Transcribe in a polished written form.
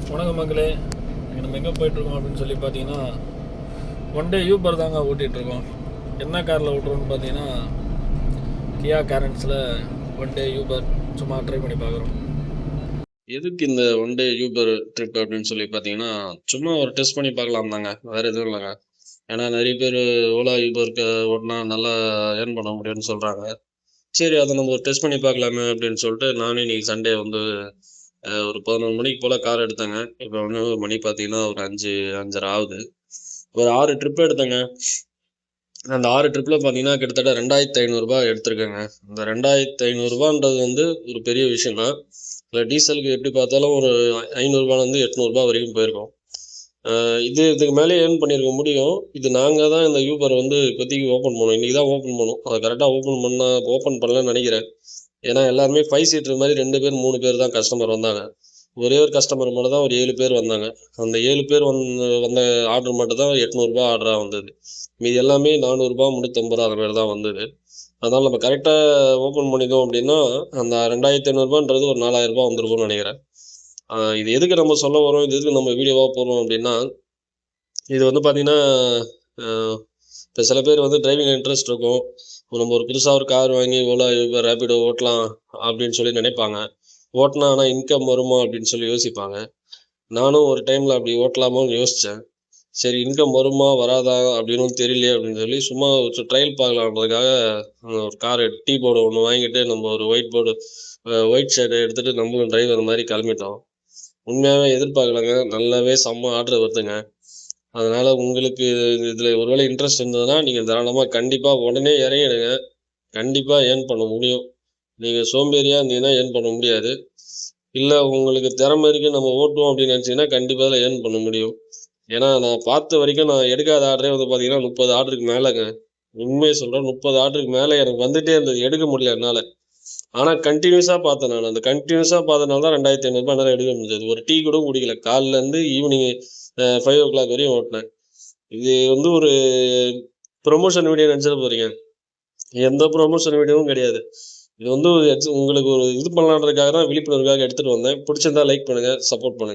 வணக்கம் மக்களே. நம்ம எங்கே போயிட்டுருக்கோம் அப்படின்னு சொல்லி பார்த்தீங்கன்னா, ஒன் டே யூபர் தாங்க ஓட்டிகிட்ருக்கோம். என்ன காரில் ஓட்டுறோம்னு பார்த்தீங்கன்னா, கியா கேரன்ஸில் ஒன் டே யூபர் சும்மா ட்ரை பண்ணி பார்க்குறோம். எதுக்கு இந்த ஒன் டே யூபர் ட்ரிப் அப்படின்னு சொல்லி பார்த்தீங்கன்னா, சும்மா ஒரு டெஸ்ட் பண்ணி பார்க்கலாம் தாங்க, வேறு எதுவும் இல்லைங்க. ஏன்னா நிறைய பேர் ஓலா யூபருக்கு ஓட்டினா நல்லா ஏர்ன் பண்ண முடியும்னு சொல்கிறாங்க. சரி, அதை நம்ம ஒரு டெஸ்ட் பண்ணி பார்க்கலாமே அப்படின்னு சொல்லிட்டு நானும் இன்றைக்கி சண்டே வந்து ஒரு 11 மணிக்கு போல் கார் எடுத்தேங்க. இப்போ வந்து மணி பார்த்தீங்கன்னா ஒரு 5:30 ஆகுது. ஒரு 6 ட்ரிப் எடுத்தேங்க. அந்த 6 ட்ரிப்பில் பார்த்தீங்கன்னா கிட்டத்தட்ட 2500 எடுத்திருக்கேங்க. இந்த 2500 வந்து ஒரு பெரிய விஷயம் தான். இல்லை, டீசலுக்கு எப்படி பார்த்தாலும் ஒரு 500 800 வரைக்கும் போயிருக்கோம். இதுக்கு மேலே ஏர்ன் பண்ணியிருக்க முடியும். இது நாங்கள் தான் இந்த யூபரை வந்து இப்போதைக்கு ஓப்பன் பண்ணோம். இன்றைக்கி தான் ஓப்பன் பண்ணோம். அதை கரெக்டாக ஓப்பன் பண்ணலன்னு நினைக்கிறேன். ஏன்னா எல்லாருமே 5 சீட்டர் மாதிரி 2 பேர் 3 பேர் தான் கஸ்டமர் வந்தாங்க. ஒரே ஒரு கஸ்டமர் மட்டும் தான் ஒரு 7 பேர் வந்தாங்க. அந்த 7 பேர் வந்த ஆர்டர் மட்டும் தான் 800 ஆர்டராக வந்தது. மீது எல்லாமே 400 350 அந்த மாதிரி தான் வந்தது. அதனால் நம்ம கரெக்டாக ஓப்பன் பண்ணிட்டோம் அப்படின்னா அந்த 2500 ஒரு 4000 வந்துருக்கும்னு நினைக்கிறேன். இது எதுக்கு நம்ம சொல்ல வரோம், இது எதுக்கு நம்ம வீடியோவாக போடுறோம் அப்படின்னா, இது வந்து பார்த்திங்கன்னா இப்போ சில பேர் வந்து டிரைவிங் இன்ட்ரெஸ்ட் இருக்கும். நம்ம ஒரு புதுசாக ஒரு கார் வாங்கி ஓலா யூபர் ரேபிடோ ஓட்டலாம் அப்படின்னு சொல்லி நினைப்பாங்க. ஓட்டினா ஆனால் இன்கம் வருமா அப்படின்னு சொல்லி யோசிப்பாங்க. நானும் ஒரு டைமில் அப்படி ஓட்டலாமான்னு யோசித்தேன். சரி, இன்கம் வருமா வராதா அப்படின்னு தெரியலையே அப்படின்னு சொல்லி சும்மா ஒரு ட்ரையல் பார்க்கலான்றதுக்காக ஒரு கார் டீ போர்டு ஒன்று வாங்கிட்டு நம்ம ஒரு ஒயிட் ஷர்ட்டை எடுத்துகிட்டு நம்மளும் டிரைவர் மாதிரி கிளம்பிட்டோம். உண்மையாகவே எதிர்பார்க்கலங்க, நல்லாவே செம்ம ஆர்டர் வருதுங்க. அதனால் உங்களுக்கு இதில் ஒருவேளை இன்ட்ரெஸ்ட் இருந்ததுன்னா நீங்கள் தாராளமாக கண்டிப்பாக உடனே இறங்கிடுங்க. கண்டிப்பாக ஏர்ன் பண்ண முடியும். நீங்கள் சோம்பேறியாக இருந்தீங்கன்னா ஏர்ன் பண்ண முடியாது. இல்லை, உங்களுக்கு திறமை இருக்குது நம்ம ஓட்டுவோம் அப்படின்னு நினச்சிங்கன்னா கண்டிப்பாக அதில் ஏர்ன் பண்ண முடியும். ஏன்னா நான் பார்த்த வரைக்கும் நான் எடுக்காத ஆர்டரே வந்து பார்த்தீங்கன்னா 30 ஆர்டருக்கு மேலேங்க. உண்மையை சொல்கிறேன், 30 ஆர்டருக்கு மேலே எனக்கு வந்துகிட்டே இருந்தது, எடுக்க முடியல என்னால். ஆனால் கண்டினியூஸாக பார்த்தேன். நான் அந்த கண்டினியூஸாக பார்த்தனால தான் 2500 என்னால் எடுக்க முடிஞ்சது. ஒரு டீ கூட குடிக்கல. காலிலேருந்து ஈவினிங் 5 o'clock வரையும் ஓட்டினேன். இது வந்து ஒரு ப்ரொமோஷன் வீடியோ நினச்சிட போகிறீங்க. எந்த ப்ரொமோஷன் வீடியோவும் கிடையாது. இது வந்து உங்களுக்கு ஒரு இது பண்ணலான்றதுக்காக தான், விழிப்புணர்வுக்காக எடுத்துகிட்டு வந்தேன். பிடிச்சிருந்தா லைக் பண்ணுங்கள், சப்போர்ட் பண்ணுங்கள்.